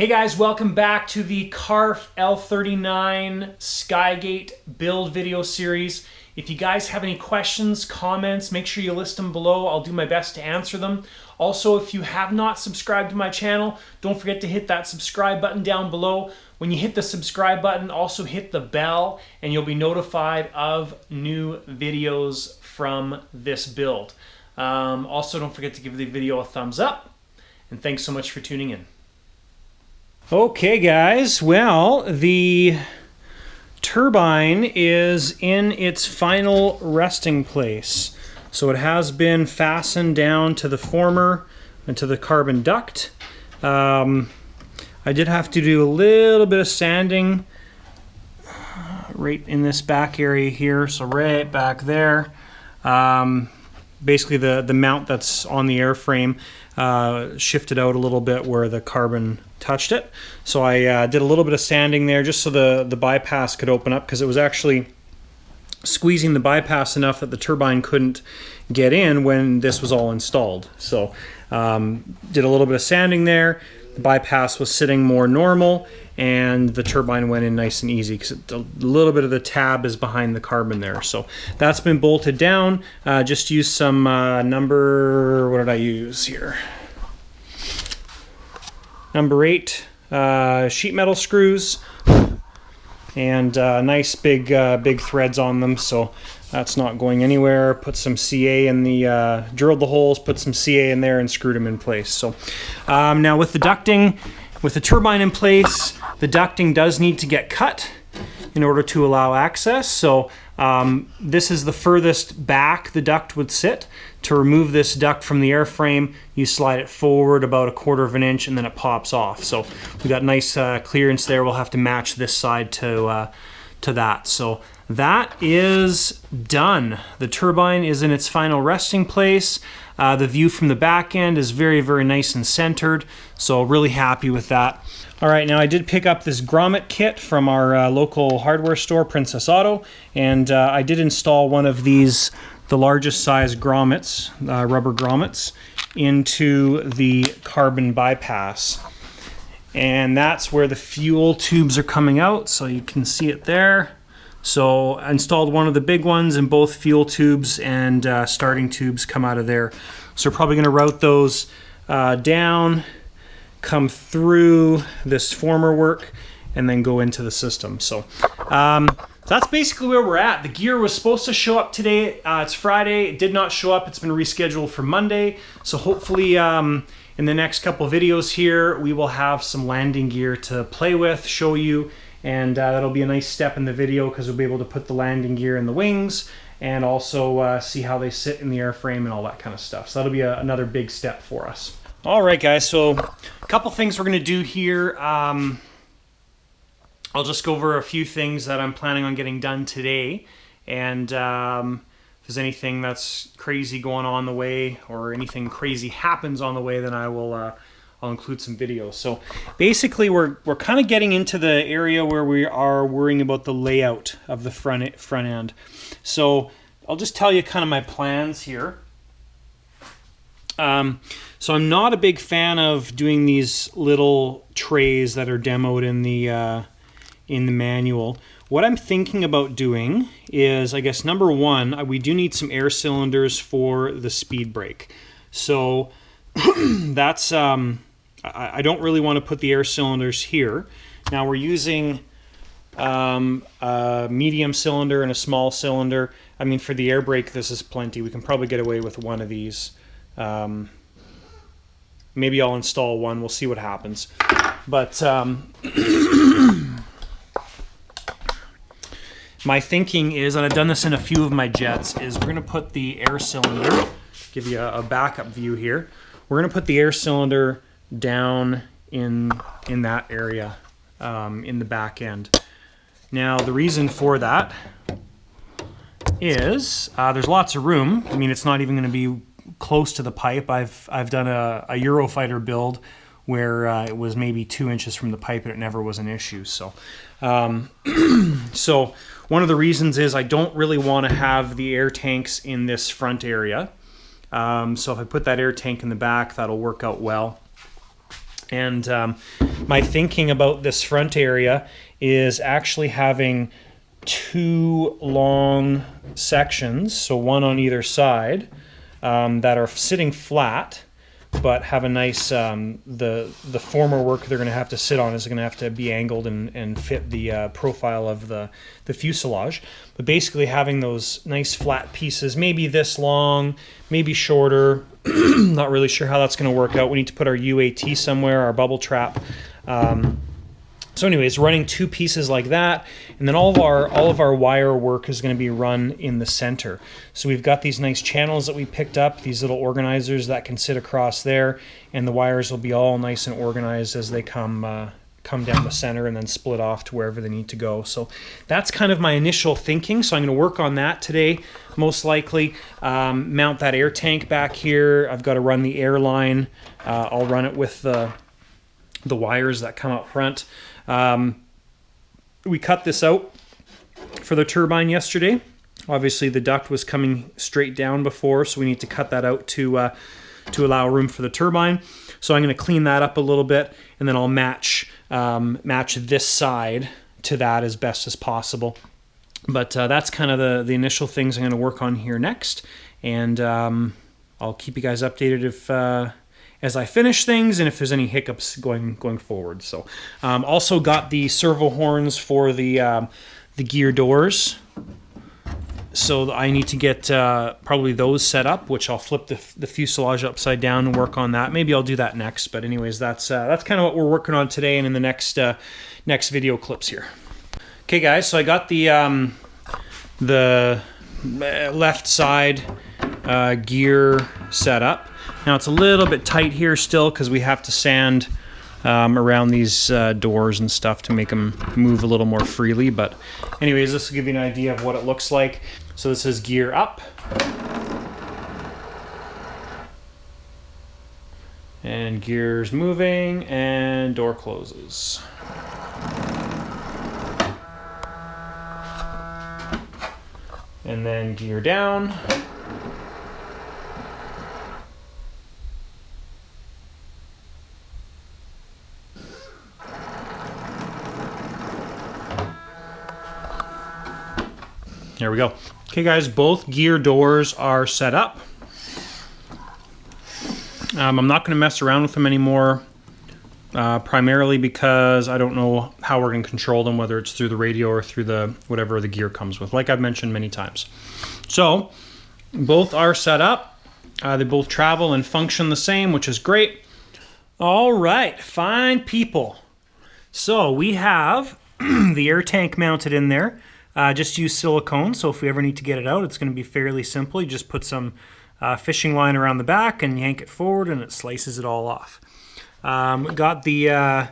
Hey guys, welcome back to the CARF L-39 Skygate build video series. If you guys have any questions, comments, make sure you list them below. I'll do my best to answer them. Also, if you have not subscribed to my channel, don't forget to hit that subscribe button down below. When you hit the subscribe button, also hit the bell and you'll be notified of new videos from this build. Also, don't forget to give the video a thumbs up, and thanks so much for tuning in. Okay guys, well, the turbine is in its final resting place. So it has been fastened down to the former and to the carbon duct. I did have to do a little bit of sanding right in this back area here, so right back there. Basically the mount that's on the airframe shifted out a little bit where the carbon touched it. So I did a little bit of sanding there just so the bypass could open up, because it was actually squeezing the bypass enough that the turbine couldn't get in when this was all installed. So did a little bit of sanding there. The bypass was sitting more normal and the turbine went in nice and easy because a little bit of the tab is behind the carbon there. So that's been bolted down. Just use some number, what did I use here? Number 8 sheet metal screws, and nice big threads on them, so that's not going anywhere. Put some CA in the, drilled the holes, put some CA in there and screwed them in place. So now with the ducting, with the turbine in place, the ducting does need to get cut in order to allow access. So this is the furthest back the duct would sit. To remove this duct from the airframe, you slide it forward about 1/4 of an inch and then it pops off. So we got nice clearance there. We'll have to match this side to that. So that is done. The turbine is in its final resting place. The view from the back end is very, very nice and centered. So really happy with that. All right, now I did pick up this grommet kit from our local hardware store, Princess Auto, and I did install one of these, the largest size grommets, rubber grommets, into the carbon bypass. And that's where the fuel tubes are coming out, so you can see it there. So I installed one of the big ones, and both fuel tubes and starting tubes come out of there. So we're probably going to route those down, come through this former work, and then go into the system. So that's basically where we're at. The gear was supposed to show up today. It's Friday. It did not show up. It's been rescheduled for Monday. So hopefully in the next couple videos here, we will have some landing gear to play with, show you, and that'll be a nice step in the video because we'll be able to put the landing gear in the wings and also see how they sit in the airframe and all that kind of stuff. So that'll be another big step for us. All right, guys, so a couple things we're going to do here. I'll just go over a few things that I'm planning on getting done today, and if there's anything that's crazy going on the way or anything crazy happens on the way, then I'll include some videos. So basically we're kind of getting into the area where we are worrying about the layout of the front end. So I'll just tell you kind of my plans here. So I'm not a big fan of doing these little trays that are demoed in the manual. What I'm thinking about doing is, I guess, number one, we do need some air cylinders for the speed brake. So that's, I don't really want to put the air cylinders here. Now we're using a medium cylinder and a small cylinder. I mean, for the air brake, this is plenty. We can probably get away with one of these. Maybe I'll install one. We'll see what happens. But my thinking is, and I've done this in a few of my jets, is we're going to put the air cylinder, give you a backup view here. We're going to put the air cylinder down in that area, in the back end. Now, the reason for that is there's lots of room. I mean, it's not even going to be close to the pipe. I've done a Eurofighter build where it was maybe 2 inches from the pipe and it never was an issue. So, so one of the reasons is I don't really want to have the air tanks in this front area. So if I put that air tank in the back, that'll work out well. And my thinking about this front area is actually having 2 long sections, so one on either side, that are sitting flat, but have a nice, the former work they're going to have to sit on is going to have to be angled and fit the profile of the fuselage. But basically having those nice flat pieces, maybe this long, maybe shorter, not really sure how that's going to work out. We need to put our UAT somewhere, our bubble trap. So anyways, running 2 pieces like that, and then all of our wire work is going to be run in the center. So we've got these nice channels that we picked up, these little organizers that can sit across there, and the wires will be all nice and organized as they come down the center and then split off to wherever they need to go. So that's kind of my initial thinking. So I'm going to work on that today, most likely. Mount that air tank back here. I've got to run the air line. I'll run it with the wires that come out front. We cut this out for the turbine yesterday. Obviously the duct was coming straight down before, so we need to cut that out to allow room for the turbine. So I'm going to clean that up a little bit, and then I'll match this side to that as best as possible. But that's kind of the initial things I'm going to work on here next, and I'll keep you guys updated if as I finish things and if there's any hiccups going forward. So also got the servo horns for the gear doors. So I need to get probably those set up, which I'll flip the fuselage upside down and work on that. Maybe I'll do that next. But anyways, that's kind of what we're working on today and in the next video clips here. Okay, guys. So I got the left side gear set up. Now it's a little bit tight here still because we have to sand around these doors and stuff to make them move a little more freely. But anyways, this will give you an idea of what it looks like. So this is gear up. And gears moving and door closes. And then gear down. There we go. Okay, guys, both gear doors are set up. I'm not going to mess around with them anymore, primarily because I don't know how we're going to control them, whether it's through the radio or through the whatever the gear comes with, like I've mentioned many times. So both are set up. They both travel and function the same, which is great. All right, fine people. So we have the air tank mounted in there. Just use silicone, so if we ever need to get it out, it's going to be fairly simple. You just put some fishing line around the back and yank it forward, and it slices it all off. We got the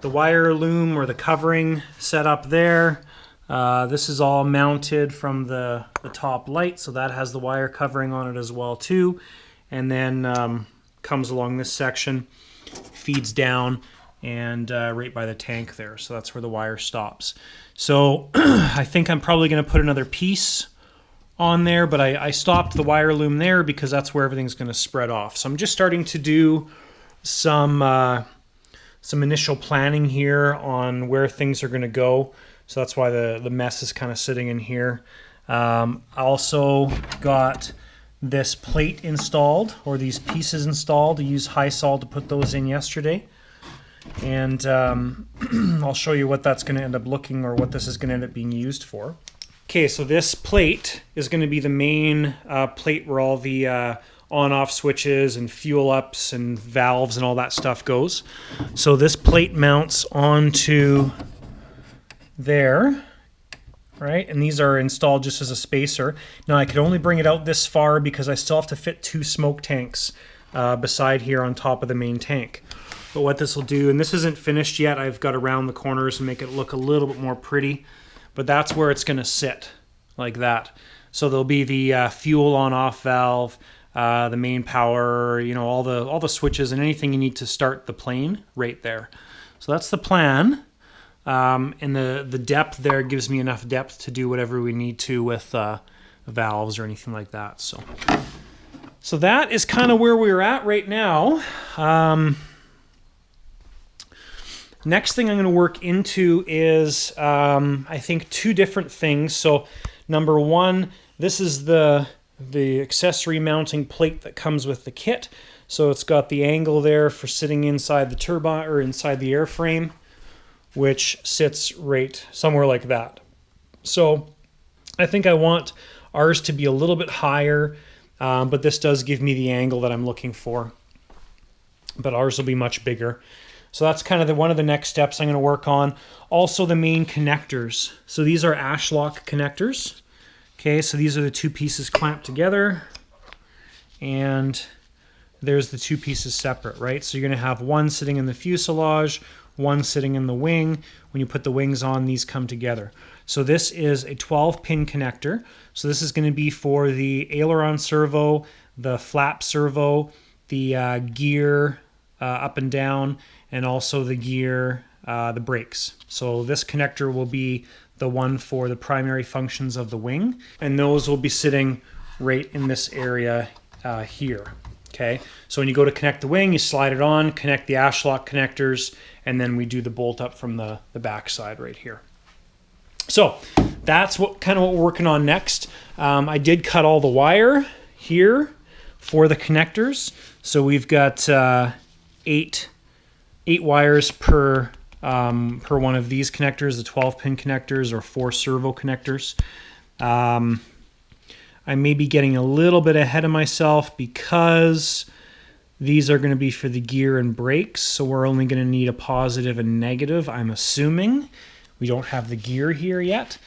wire loom or the covering set up there. This is all mounted from the top light, so that has the wire covering on it as well too. And then comes along this section, feeds down, and right by the tank there. So that's where the wire stops. So I think I'm probably going to put another piece on there, but I stopped the wire loom there because that's where everything's going to spread off. So I'm just starting to do some initial planning here on where things are going to go. So that's why the mess is kind of sitting in here. I also got this plate installed, or these pieces installed. I used high sol to put those in yesterday. And I'll show you what that's going to end up looking, or what this is going to end up being used for. Okay, so this plate is going to be the main plate where all the on-off switches and fuel ups and valves and all that stuff goes. So this plate mounts onto there, right? And these are installed just as a spacer. Now I could only bring it out this far because I still have to fit 2 smoke tanks beside here on top of the main tank. But what this will do, and this isn't finished yet, I've got to round the corners and make it look a little bit more pretty, but that's where it's going to sit, like that. So there'll be the fuel on-off valve, the main power, you know, all the switches and anything you need to start the plane right there. So that's the plan, and the depth there gives me enough depth to do whatever we need to with valves or anything like that. So that is kind of where we're at right now. Next thing I'm going to work into is, I think, two different things. So number one, this is the accessory mounting plate that comes with the kit. So it's got the angle there for sitting inside the turbine or inside the airframe, which sits right somewhere like that. So I think I want ours to be a little bit higher, but this does give me the angle that I'm looking for. But ours will be much bigger. So that's kind of one of the next steps I'm going to work on. Also the main connectors. So these are Ashlock connectors. Okay, so these are the two pieces clamped together. And there's the two pieces separate, right? So you're going to have one sitting in the fuselage, one sitting in the wing. When you put the wings on, these come together. So this is a 12-pin connector. So this is going to be for the aileron servo, the flap servo, the gear up and down, and also the gear, the brakes. So this connector will be the one for the primary functions of the wing, and those will be sitting right in this area here. Okay, so when you go to connect the wing, you slide it on, connect the Ashlock connectors, and then we do the bolt up from the back side right here. So that's kind of what we're working on next. I did cut all the wire here for the connectors. So we've got eight wires per one of these connectors, the 12-pin connectors or 4 servo connectors. I may be getting a little bit ahead of myself because these are going to be for the gear and brakes, so we're only going to need a positive and negative, I'm assuming. We don't have the gear here yet,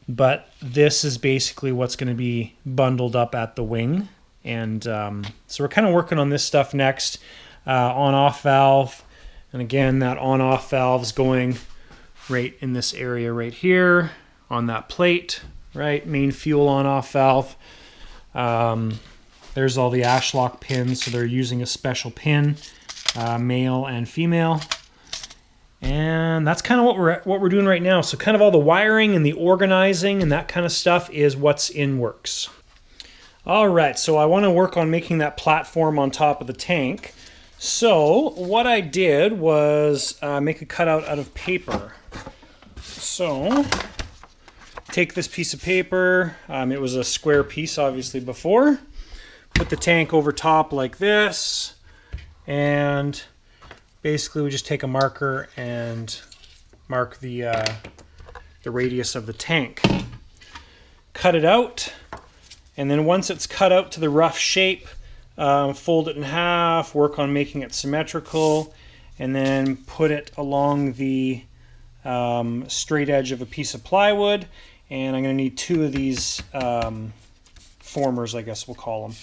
but this is basically what's going to be bundled up at the wing. And so we're kind of working on this stuff next. On-off valve, and again, that on-off valve is going right in this area right here on that plate, right? Main fuel on-off valve. There's all the Ashlock pins, so they're using a special pin, male and female. And that's kind of what we're doing right now. So kind of all the wiring and the organizing and that kind of stuff is what's in works. All right, so I want to work on making that platform on top of the tank. So what I did was make a cutout out of paper. So take this piece of paper. It was a square piece, obviously, before. Put the tank over top like this, and basically we just take a marker and mark the radius of the tank. Cut it out, and then once it's cut out to the rough shape, fold it in half, work on making it symmetrical, and then put it along the straight edge of a piece of plywood. And I'm going to need 2 of these formers, I guess we'll call them.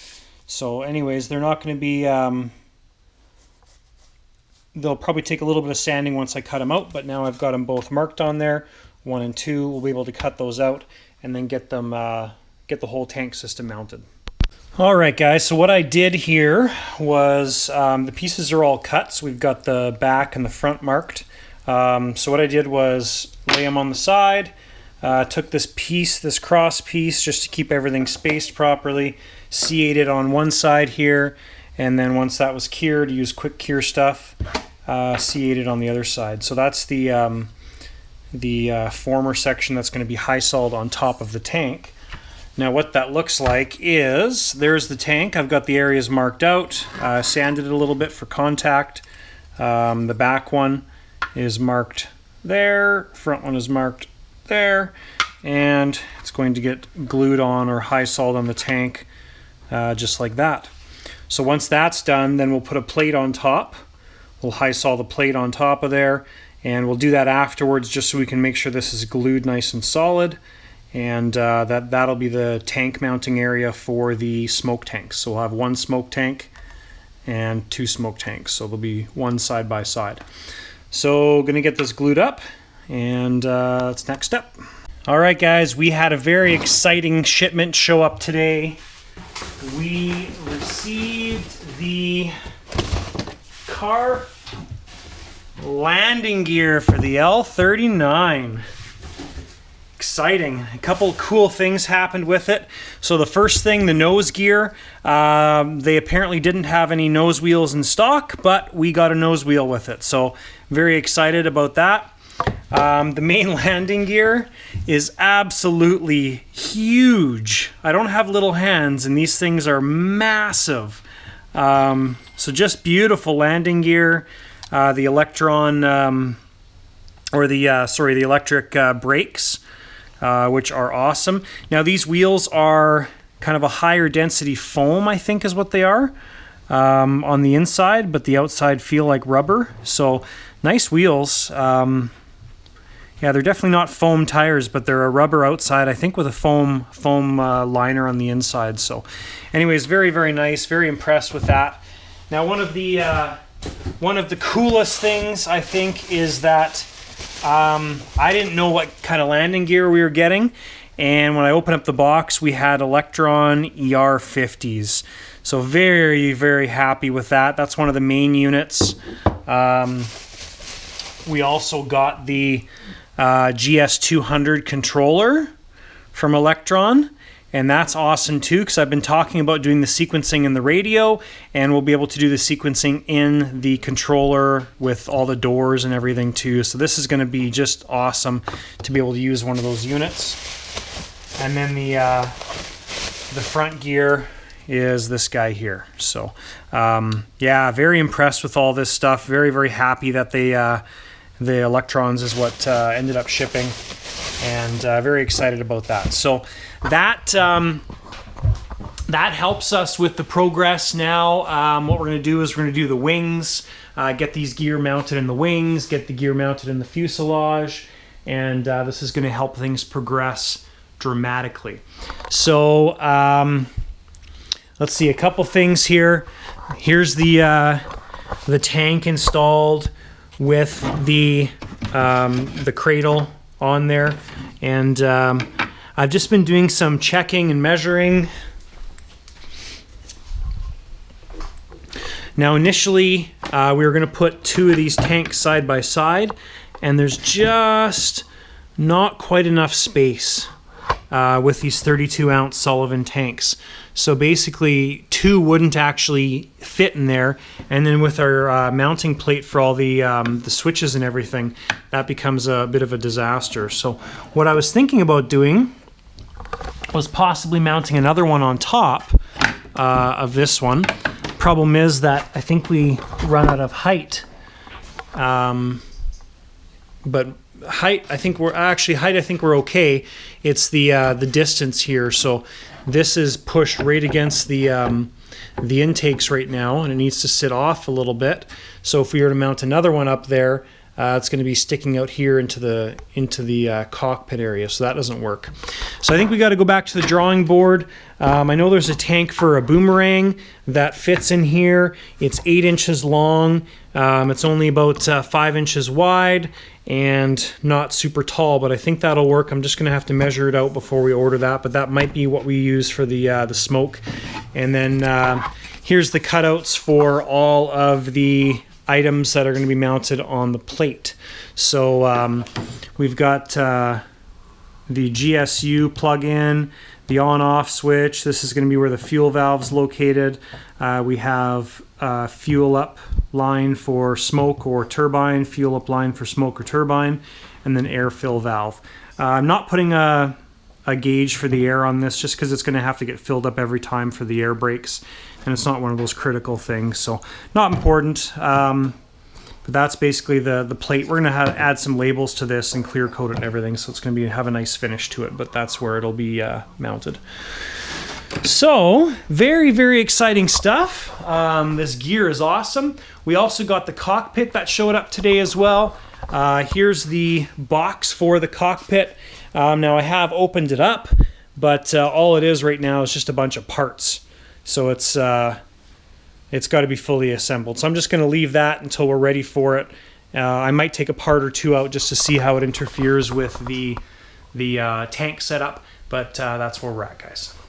So anyways, they're not going to be, they'll probably take a little bit of sanding once I cut them out, but now I've got them both marked on there, 1 and 2. We'll be able to cut those out and then get them, get the whole tank system mounted. All right, guys, so what I did here was the pieces are all cut, so we've got the back and the front marked. So what I did was lay them on the side, took this piece, this cross piece, just to keep everything spaced properly, C8'd it on one side here, and then once that was cured, use quick cure stuff, C8'd it on the other side. So that's the former section that's going to be high solid on top of the tank. Now what that looks like is, there's the tank. I've got the areas marked out, sanded it a little bit for contact. The back one is marked there, front one is marked there, and it's going to get glued on or high solid on the tank just like that. So once that's done, then we'll put a plate on top. We'll high sol the plate on top of there, and we'll do that afterwards just so we can make sure this is glued nice and solid. And that'll be the tank mounting area for the smoke tanks. So we'll have 1 smoke tank and 2 smoke tanks. So they'll be 1 side by side. So gonna get this glued up, and that's next step. All right, guys, we had a very exciting shipment show up today. We received the CARF landing gear for the L-39. exciting. A couple cool things happened with it. So the first thing, the nose gear, they apparently didn't have any nose wheels in stock, but we got a nose wheel with it. So very excited about that. The main landing gear is absolutely huge. I don't have little hands, and these things are massive. So just beautiful landing gear. The Electron, the electric brakes, which are awesome. Now these wheels are kind of a higher density foam, I think is what they are, on the inside, but the outside feel like rubber. So nice wheels. Yeah, they're definitely not foam tires, but they're a rubber outside, I think, with a foam liner on the inside. So anyways, very, very nice. Very impressed with that. Now one of the coolest things, I think, is that I didn't know what kind of landing gear we were getting, and when I opened up the box, we had Electron ER50s. So very, very happy with that. That's one of the main units. We also got the GS200 Controller from Electron, and that's awesome too, because I've been talking about doing the sequencing in the radio, and we'll be able to do the sequencing in the controller with all the doors and everything too. So this is going to be just awesome to be able to use one of those units. And then the front gear is this guy here. So yeah, very impressed with all this stuff. Very, very happy that the Electrons is what ended up shipping, and very excited about that. So that helps us with the progress now. What we're going to do is we're going to do the wings, get these gear mounted in the wings, get the gear mounted in the fuselage, and this is going to help things progress dramatically. So let's see a couple things here. Here's the tank installed with the cradle on there, and I've just been doing some checking and measuring. Now initially we were going to put two of these tanks side by side, and there's just not quite enough space with these 32-ounce Sullivan tanks. So basically two wouldn't actually fit in there, and then with our mounting plate for all the switches and everything, that becomes a bit of a disaster. So what I was thinking about doing was possibly mounting another one on top of this one. Problem is that I think we run out of height. But height, I think we're okay. It's the distance here. So this is pushed right against the intakes right now, and it needs to sit off a little bit. So if we were to mount another one up there, it's going to be sticking out here into the cockpit area, so that doesn't work. So I think we got to go back to the drawing board. I know there's a tank for a boomerang that fits in here. It's 8 inches long. It's only about 5 inches wide and not super tall, but I think that'll work. I'm just going to have to measure it out before we order that, but that might be what we use for the smoke. And then here's the cutouts for all of the items that are going to be mounted on the plate. So we've got the GSU plug-in, the on-off switch. This is going to be where the fuel valve's located. We have fuel up line for smoke or turbine, fuel up line for smoke or turbine, and then air fill valve. I'm not putting a gauge for the air on this just because it's going to have to get filled up every time for the air brakes, and it's not one of those critical things, so not important. But that's basically the plate. We're going to add some labels to this and clear coat it and everything, so it's going to have a nice finish to it, but that's where it'll be mounted. So very, very exciting stuff. This gear is awesome. We also got the cockpit that showed up today as well. Here's the box for the cockpit. Now I have opened it up, but all it is right now is just a bunch of parts. So it's got to be fully assembled. So I'm just going to leave that until we're ready for it. I might take a part or two out just to see how it interferes with the tank setup, but that's where we're at, guys.